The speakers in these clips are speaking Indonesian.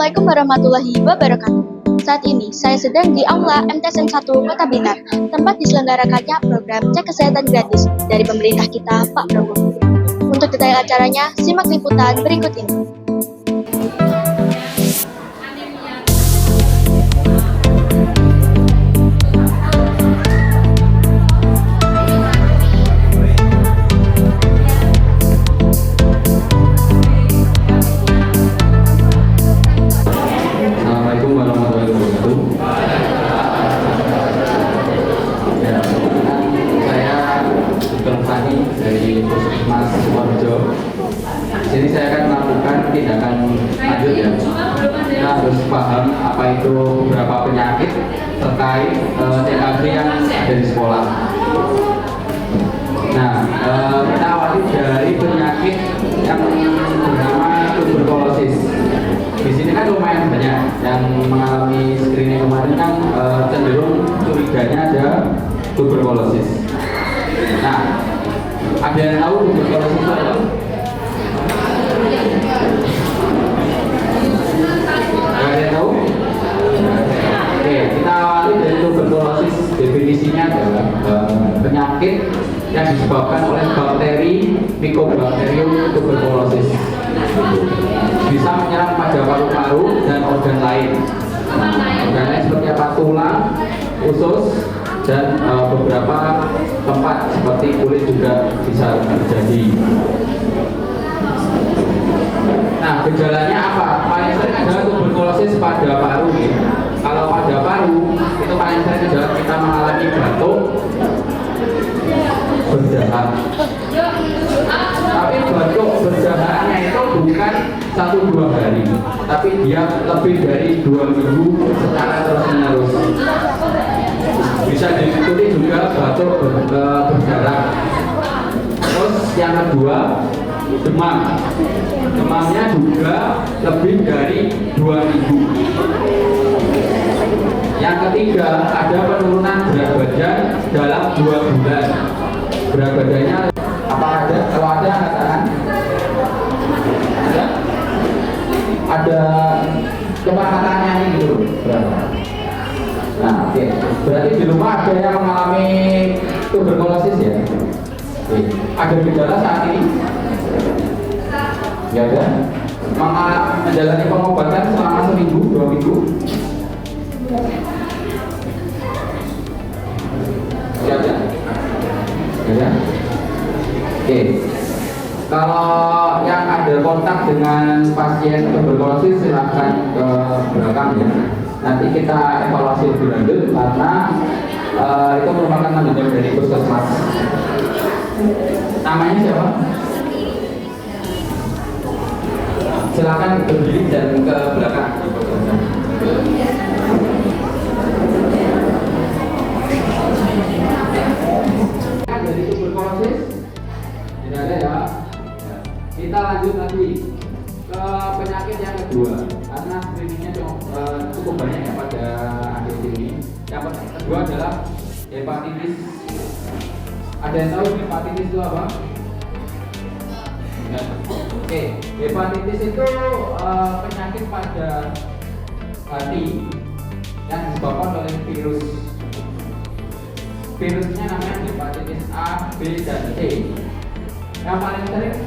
Assalamualaikum warahmatullahi wabarakatuh. Saat ini saya sedang di Aula MTSN 1 Kota Blitar, tempat diselenggarakannya program cek kesehatan gratis dari pemerintah kita, Pak Prabowo. Untuk detail acaranya, simak liputan berikut ini. Assalamualaikum warahmatullahi wabarakatuh. Ya, saya Dr. Fani dari Puskesmas Sukoharjo. Di sini saya akan melakukan tindakan lanjut ya. Kita harus paham apa itu beberapa penyakit terkait TKG yang ada di sekolah. Nah, kita awali dari penyakit yang bernama tuberkulosis. Di sini kan lumayan banyak yang mengalami screening kemarin kan cenderung curiganya ada tuberkulosis. Nah, ada yang tahu tuberkulosis itu apa? Ada yang tahu? Oke, kita awali dari tuberkulosis. Definisinya adalah penyakit yang disebabkan oleh bakteri Mycobacterium tuberculosis. Bisa menyerang pada paru-paru dan organ lain. Organ lain seperti apa? Tulang, usus, dan beberapa tempat seperti kulit juga bisa terjadi. Nah, gejalanya apa? Paling sering adalah tuberkulosis pada paru. Ya. Kalau pada paru, itu paling sering adalah kita mengalami batuk, berdahak. Tapi batuk berdahannya itu bukan 1-2 hari, tapi dia lebih dari 2 minggu secara terus-menerus. Bisa diikuti juga batuk berdarah. Terus yang kedua, demam. Demamnya juga lebih dari 2 minggu. Yang ketiga, ada penurunan berat badan dalam 2 bulan. Berat badannya apa ada? Kalau ada katakan ada coba katanya ini gitu berapa? Nah, oke. Berarti di rumah ada yang mengalami tuberkulosis ya? Oke. Ada gejala saat ini? Ya ada. Menjalani pengobatan selama 1-2 minggu. Ya ada. Ya. Oke. Kalau yang ada kontak dengan pasien tuberkulosis silahkan ke belakang ya. Nanti kita evaluasi lebih lanjut karena itu merupakan tanggung jawab dari puskesmas. Namanya siapa? Silakan berdiri dan ke belakang. Dari tuberkulosis tidak ada ya. Kita lanjut lagi ke penyakit yang kedua karena screeningnya cukup banyak ya pada akhir ini. Yang kedua adalah hepatitis. Ada yang tahu hepatitis itu apa? Ya. Oke, hepatitis itu penyakit pada hati yang disebabkan oleh virus. Virusnya namanya hepatitis A, B, dan C. Yang paling sering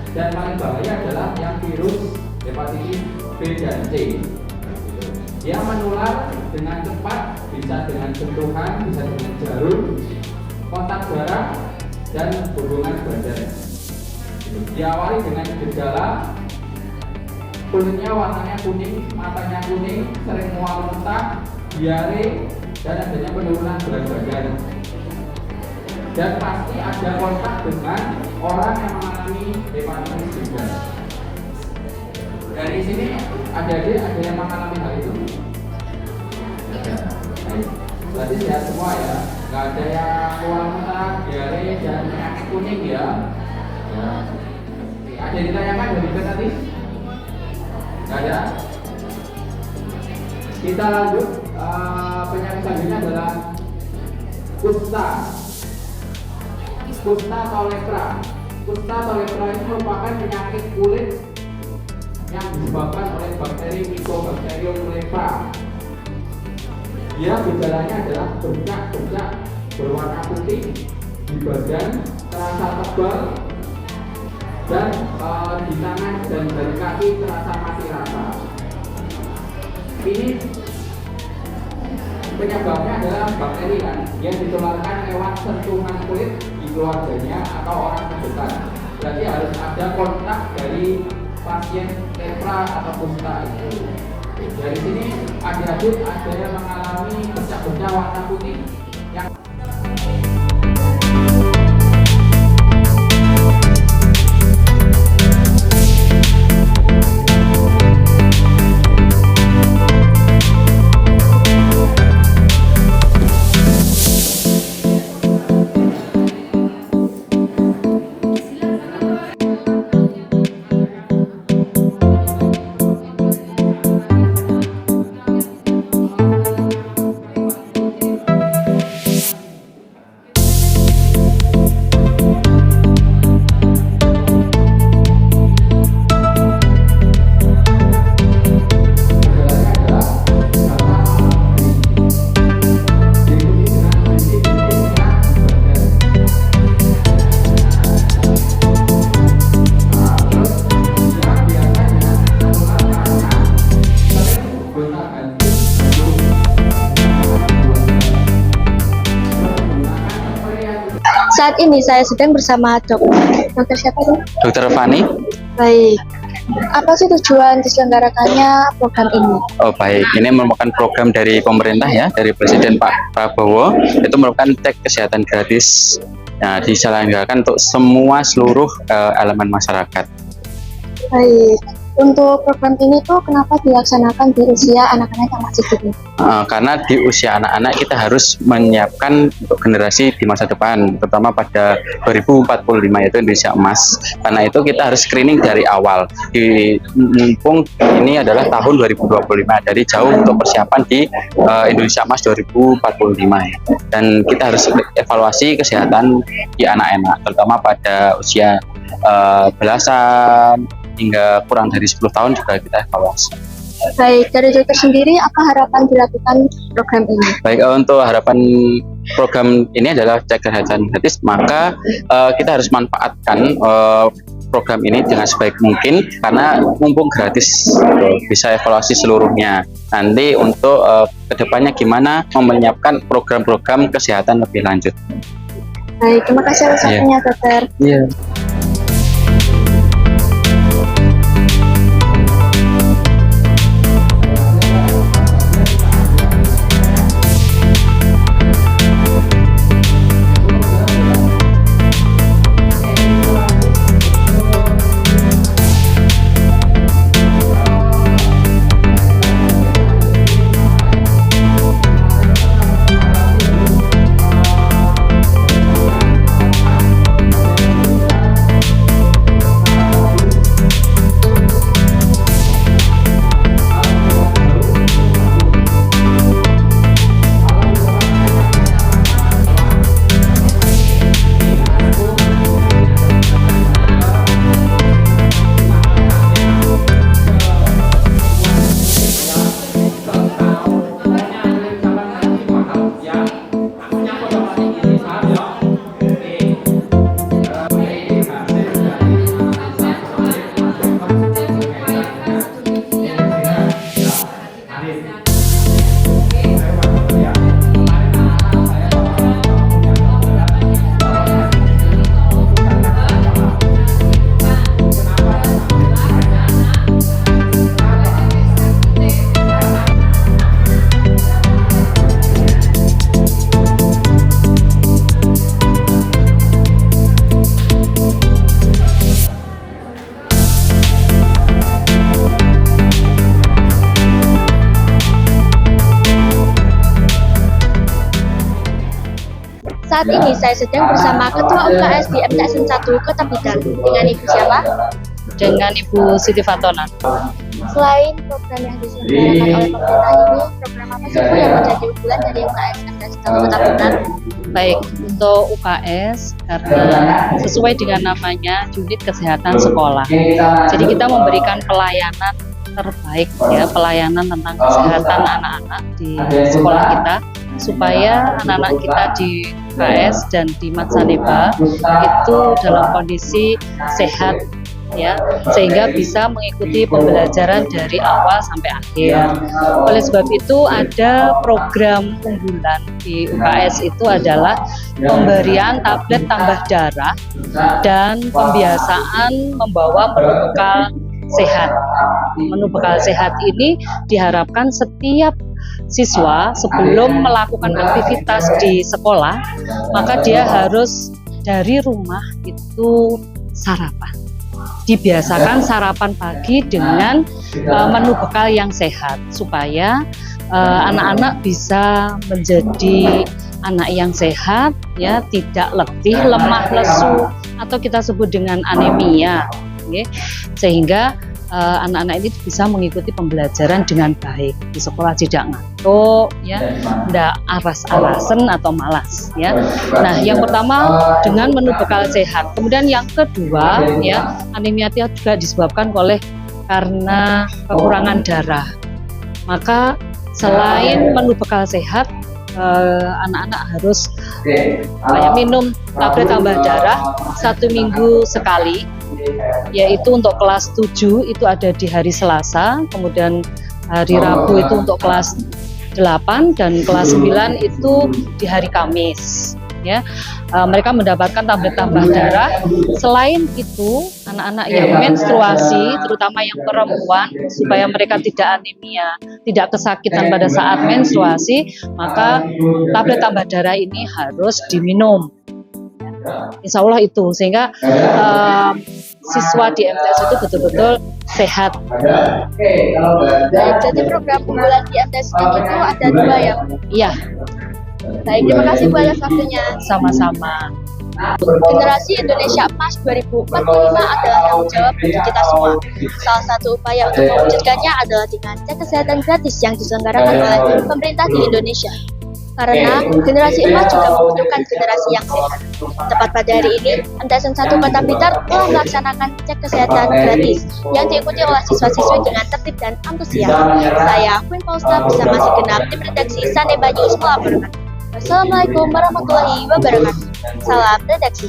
dan paling bahaya adalah yang virus hepatitis B dan C. Dia menular dengan cepat, bisa dengan sentuhan, bisa dengan jarum, kontak darah, dan hubungan badan. Diawali dengan gejala kulitnya warnanya kuning, matanya kuning, sering mual muntah, diare, dan adanya penurunan berat badan. Dan pasti ada kontak dengan orang yang mengalami hepatitis juga. Dari sini ada yang mengalami hal itu. Berarti sehat semua ya, nggak ada yang mual muntah, diare, dan penyakit kuning ya. Ada yang ditanyakan dari kita tadi? Nggak ada. Kita lanjut. Penyakit selanjutnya adalah kusta. Kusta atau lepra. Kusta atau lepra ini merupakan penyakit kulit yang disebabkan oleh bakteri Mycobacterium leprae. Dia gejalanya adalah bercak-bercak berwarna putih di badan, terasa tebal, dan di tangan dan dari kaki terasa mati rasa. Ini penyebabnya adalah bakteri kan, yang ditularkan lewat sentuhan kulit di keluarganya atau orang terdekat. Berarti harus ada kontak dari pasien lepra atau kusta itu. Dari sini adik-adik ada yang mengalami bercak-bercak warna putih yang Saat ini saya sedang bersama dokter siapa tuh? Dokter Fani. Baik. Apa sih tujuan diselenggarakannya program ini? Oh baik, ini merupakan program dari pemerintah ya, dari Presiden Pak Prabowo. Itu merupakan cek kesehatan gratis. Nah, diselenggarakan untuk seluruh elemen masyarakat. Baik. Untuk program ini tuh kenapa dilaksanakan di usia anak-anak yang masih dini? Karena di usia anak-anak kita harus menyiapkan untuk generasi di masa depan, terutama pada 2045 yaitu Indonesia Emas. Karena itu kita harus screening dari awal. Di mumpung ini adalah tahun 2025, dari jauh untuk persiapan di Indonesia Emas 2045 ya. Dan kita harus evaluasi kesehatan di anak-anak, terutama pada usia belasan hingga kurang dari 10 tahun juga kita evaluasi. Baik, dari dokter sendiri apa harapan dilakukan program ini? Baik, untuk harapan program ini adalah cek kesehatan gratis, maka kita harus manfaatkan program ini dengan sebaik mungkin karena mumpung gratis, bisa evaluasi seluruhnya. Nanti untuk kedepannya gimana menyiapkan program-program kesehatan lebih lanjut. Baik, terima kasih atas waktunya dokter. Iya. Saat ini saya sedang bersama Ketua UKS di MTSN 1 Kota Blitar. Dengan Ibu siapa? Dengan Ibu Siti Fatona. Selain program yang diselenggarakan oleh pemerintah ini, program apa sih Bu yang menjadi unggulan dari UKS MTSN 1 Kota Blitar? Baik, untuk UKS karena sesuai dengan namanya unit kesehatan sekolah. Jadi kita memberikan pelayanan terbaik ya, pelayanan tentang kesehatan anak-anak di sekolah kita supaya anak-anak kita di UKS dan di Matsaneba itu dalam kondisi sehat ya, sehingga bisa mengikuti pembelajaran dari awal sampai akhir. Oleh sebab itu ada program unggulan di UKS itu adalah pemberian tablet tambah darah dan pembiasaan membawa menu bekal sehat. Menu bekal sehat ini diharapkan setiap siswa sebelum melakukan aktivitas di sekolah, maka dia harus dari rumah itu sarapan. Dibiasakan sarapan pagi dengan menu bekal yang sehat supaya anak-anak bisa menjadi anak yang sehat ya, tidak letih, lemah, lesu atau kita sebut dengan anemia ya. Sehingga anak-anak ini bisa mengikuti pembelajaran dengan baik di sekolah, tidak ngantuk ya, tidak aras-arasen atau malas ya. Nah, yang pertama dengan menu bekal sehat. Kemudian yang kedua ya, anemia juga disebabkan karena kekurangan darah. Maka selain menu bekal sehat, anak-anak harus minum tablet tambah darah 1 minggu sekali, yaitu untuk kelas 7 itu ada di hari Selasa, kemudian hari Rabu itu untuk kelas 8 dan kelas 9 itu di hari Kamis ya. Mereka mendapatkan tablet tambah darah. Selain itu, anak-anak yang menstruasi, terutama yang perempuan, supaya mereka tidak anemia, tidak kesakitan pada saat menstruasi, maka tablet tambah darah ini harus diminum. Insya Allah itu, sehingga siswa di MTS itu betul-betul sehat. Baik, jadi program unggulan di MTS itu ada 2 ya? Iya, Baik, terima kasih Bu atas waktunya. sama-sama. Generasi Indonesia Emas 2045 adalah tanggung jawab untuk kita semua. Salah satu upaya untuk mewujudkannya adalah dengan cek kesehatan gratis yang diselenggarakan oleh pemerintah di Indonesia. Karena generasi emas juga membutuhkan generasi yang sehat. Tepat pada hari ini, MTSN 1 Kota Blitar telah melaksanakan cek kesehatan gratis yang diikuti oleh siswa-siswi dengan tertib dan antusias. Saya, Queen Pausta, bersama segenap tim redaksi Saneba News melaporkan. Wassalamualaikum warahmatullahi wabarakatuh. Salam redaksi.